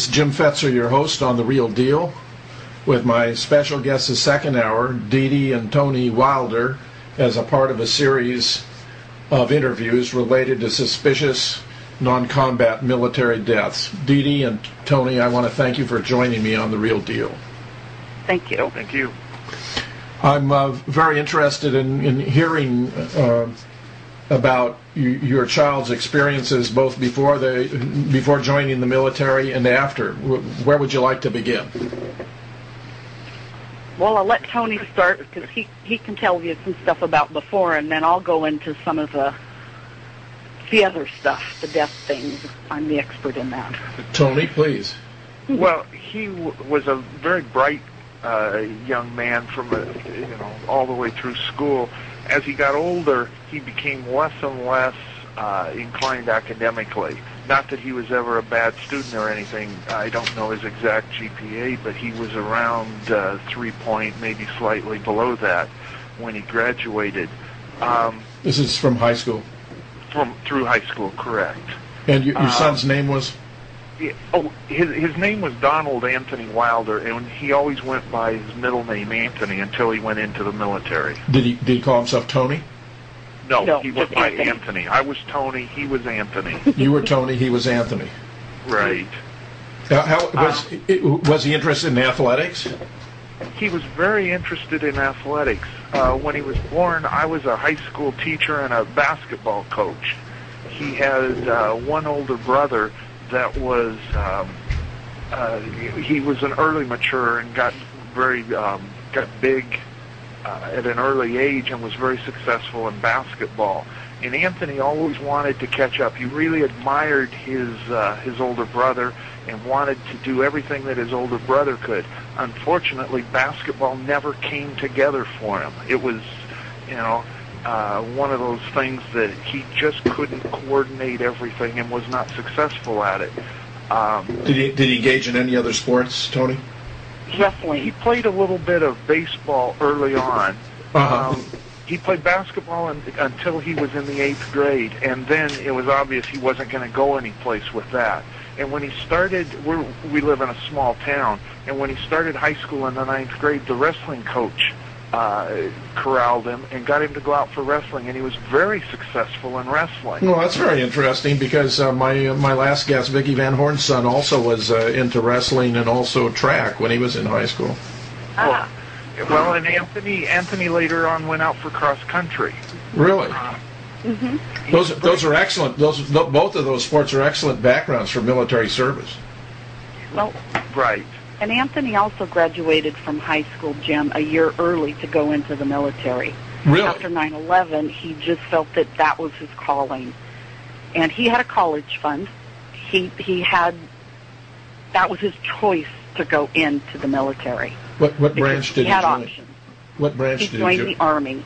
Jim Fetzer, your host on The Real Deal, with my special guest this second hour, Dee Dee and Tony Wilder, as a part of a series of interviews related to suspicious non-combat military deaths. Dee Dee and Tony, I want to thank you for joining me on The Real Deal. Thank you. Thank you. I'm very interested in hearing about your child's experiences both before joining the military and after. Where would you like to begin? Well, I'll let Tony start because he can tell you some stuff about before, and then I'll go into some of the other stuff, the death things. I'm the expert in that. Tony, please. Well, he was a very bright young man from all the way through school. As he got older, he became less and less inclined academically. Not that he was ever a bad student or anything. I don't know his exact GPA, but he was around 3 point, maybe slightly below that when he graduated. This is from high school? Through high school, correct. And your son's name was? His name was Donald Anthony Wilder, and he always went by his middle name Anthony until he went into the military. Did he call himself Tony? No, he went by Anthony. I was Tony, he was Anthony. You were Tony, he was Anthony. Right. Was he interested in athletics? He was very interested in athletics. When he was born, I was a high school teacher and a basketball coach. He had one older brother that was he was an early mature and got big at an early age and was very successful in basketball. And Anthony always wanted to catch up. He really admired his older brother and wanted to do everything that his older brother could. Unfortunately, basketball never came together for him. It was, one of those things that he just couldn't coordinate everything and was not successful at it. Did he engage in any other sports, Tony? Wrestling. He played a little bit of baseball early on. He played basketball until he was in the 8th grade, and then it was obvious he wasn't going to go any place with that. And when he started, we live in a small town, and when he started high school in the 9th grade, the wrestling coach corralled him and got him to go out for wrestling, and he was very successful in wrestling. Well, that's very interesting because my last guest, Vicky Van Horn's son, also was into wrestling and also track when he was in high school. Well, and Anthony later on went out for cross country. Really? Mm-hmm. Those are excellent. Both of those sports are excellent backgrounds for military service. Well, right. And Anthony also graduated from high school, Jim, a year early to go into the military. Really? After 9/11, he just felt that was his calling. And he had a college fund. That was his choice to go into the military. What branch did he join? He had options. What branch did he join? He joined the Army.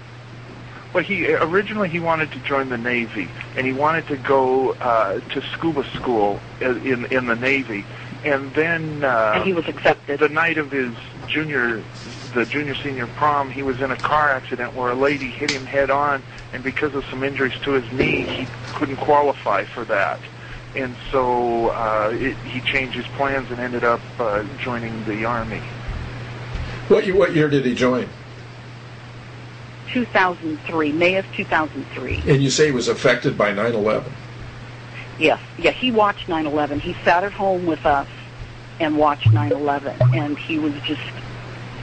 Well, originally he wanted to join the Navy, and he wanted to go to scuba school in the Navy. And then and he was accepted. The night of his junior senior prom, he was in a car accident where a lady hit him head on, and because of some injuries to his knee, he couldn't qualify for that. And so he changed his plans and ended up joining the Army. What year did he join? 2003, May of 2003. And you say he was affected by 9/11? Yes. Yeah, he watched 9/11. He sat at home with us and watched 9/11. And he was just,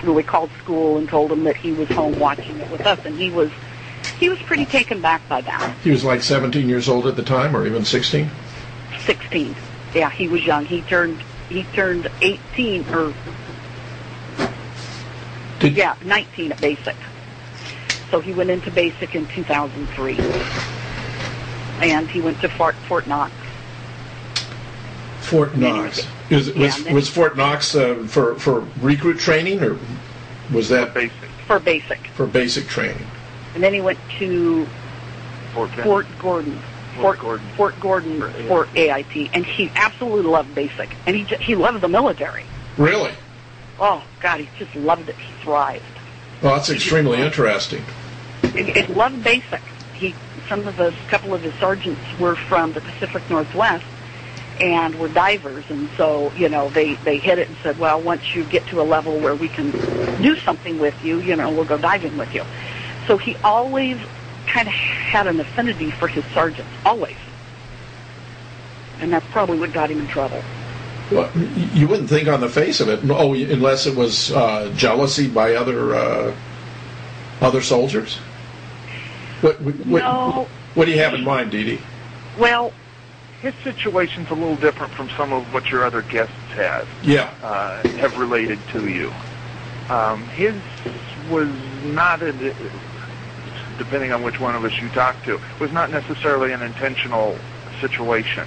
we called school and told him that he was home watching it with us. And he was pretty taken back by that. He was like 17 years old at the time, or even 16? 16. Yeah, he was young. He turned 18, or 19 at basic. So he went into basic in 2003. And he went to Fort Knox. Fort Knox. Was Fort Knox for recruit training, or was that basic? For basic. For basic training. And then he went to Fort Gordon for AIT, and he absolutely loved basic, and he loved the military. Really? Oh God, he just loved it. He thrived. Well, that's extremely interesting. He loved basic. A couple of his sergeants were from the Pacific Northwest, and we're divers, and so, they hit it and said, well, once you get to a level where we can do something with you, we'll go diving with you. So he always kind of had an affinity for his sergeants, always. And that's probably what got him in trouble. Well, you wouldn't think on the face of it, unless it was jealousy by other soldiers? What do you have in mind, Dee Dee? Well, his situation's a little different from some of what your other guests have. Yeah. Have related to you. His was not, depending on which one of us you talk to, was not necessarily an intentional situation.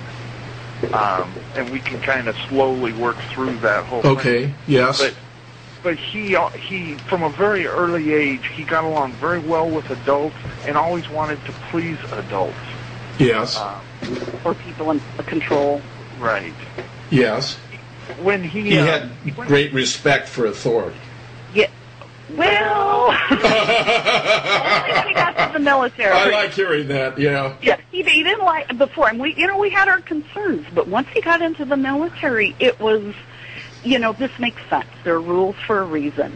And we can kind of slowly work through that whole thing. Okay, yes. But he, from a very early age, he got along very well with adults and always wanted to please adults. Yes. Or people in control. Right. Yes. When he had great respect for authority. Yeah. Well, only when he got to the military. I like hearing that. Yeah. Yeah. He didn't like before, and we had our concerns, but once he got into the military, it was, this makes sense. There are rules for a reason.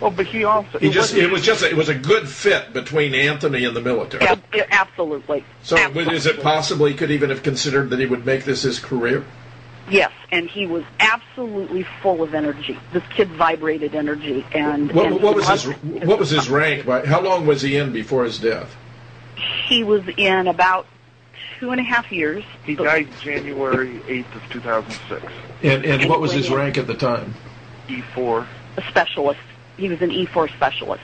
Well, but he also... It was a good fit between Anthony and the military. Yeah, absolutely. So absolutely. Is it possible he could even have considered that he would make this his career? Yes, and he was absolutely full of energy. This kid vibrated energy. And what was his rank? How long was he in before his death? He was in about 2.5 years. He died January 8th of 2006. And what was his rank at the time? E4. A specialist. He was an E4 specialist.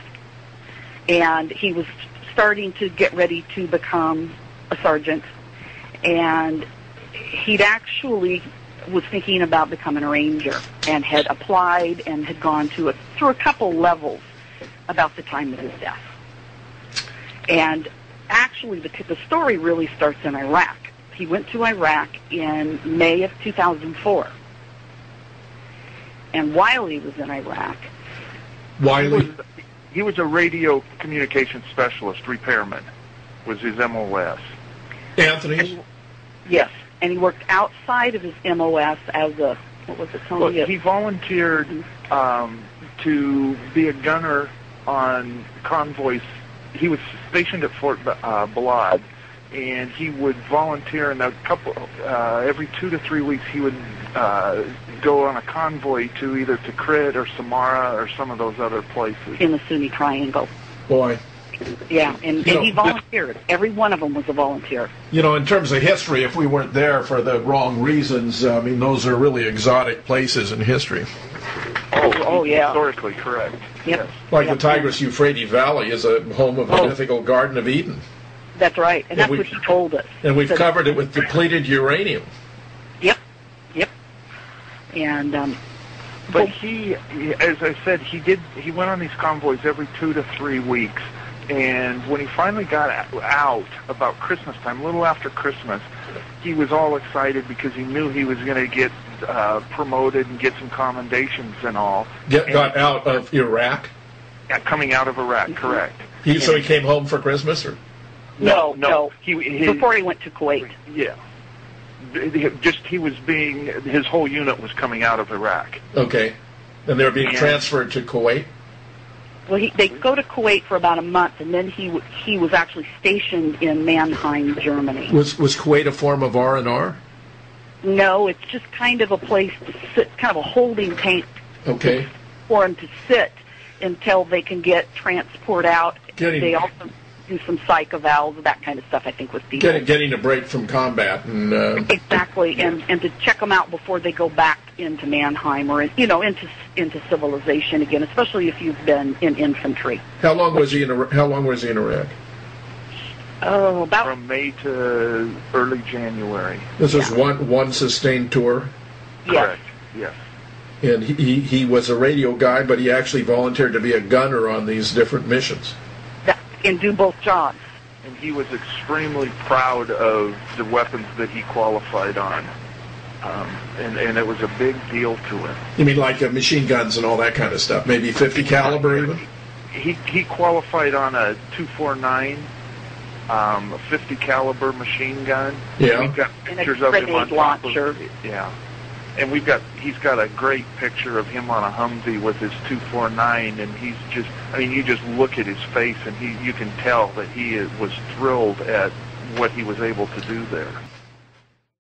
And he was starting to get ready to become a sergeant. And he'd actually was thinking about becoming a ranger and had applied and had gone through a couple levels about the time of his death. And actually, the story really starts in Iraq. He went to Iraq in May of 2004. And while he was in Iraq... He was a radio communications specialist, repairman, was his MOS. Anthony? Yes, and he worked outside of his MOS as a, what was it called? Well, he volunteered to be a gunner on convoys. He was stationed at Fort Balad, and he would volunteer in every 2 to 3 weeks he would go on a convoy to either Tikrit or Samara or some of those other places. In the Sunni Triangle. Boy. Yeah, and he volunteered. Every one of them was a volunteer. In terms of history, if we weren't there for the wrong reasons, those are really exotic places in history. Oh yeah. Historically correct. Yep. Yes. Like the Tigris-Euphrates Valley is a home of the mythical Garden of Eden. That's right, and that's what he told us. And we've covered it with depleted uranium. Yep. And but he, as I said, he went on these convoys every 2 to 3 weeks, and when he finally got out about Christmas time, a little after Christmas, he was all excited because he knew he was going to get promoted and get some commendations and all. Got out of Iraq? Coming out of Iraq, correct. So he came home for Christmas, or? No. Before he went to Kuwait. Yeah. His whole unit was coming out of Iraq. Okay. And they were being transferred to Kuwait? Well, they go to Kuwait for about a month, and then he was actually stationed in Mannheim, Germany. Was Kuwait a form of R&R? No, it's just kind of a place to sit, kind of a holding tank. Okay. For them to sit until they can get transport out. They also do some psych evals, that kind of stuff, I think, with people. Getting a break from combat. And exactly, and to check them out before they go back into Mannheim or into civilization again, especially if you've been in infantry. How long was he in Iraq? Oh, about from May to early January. This was one sustained tour? Correct, yes. And he was a radio guy, but he actually volunteered to be a gunner on these different missions. And do both jobs. And he was extremely proud of the weapons that he qualified on. And it was a big deal to him. You mean like machine guns and all that kind of stuff? Maybe 50 caliber even? He qualified on a .249 a 50 caliber machine gun. Yeah. We've got And pictures a of him on grenade top launcher. of, yeah. And he's got a great picture of him on a Humvee with his 249, and he's just, I mean, you just look at his face, and you can tell that he was thrilled at what he was able to do there.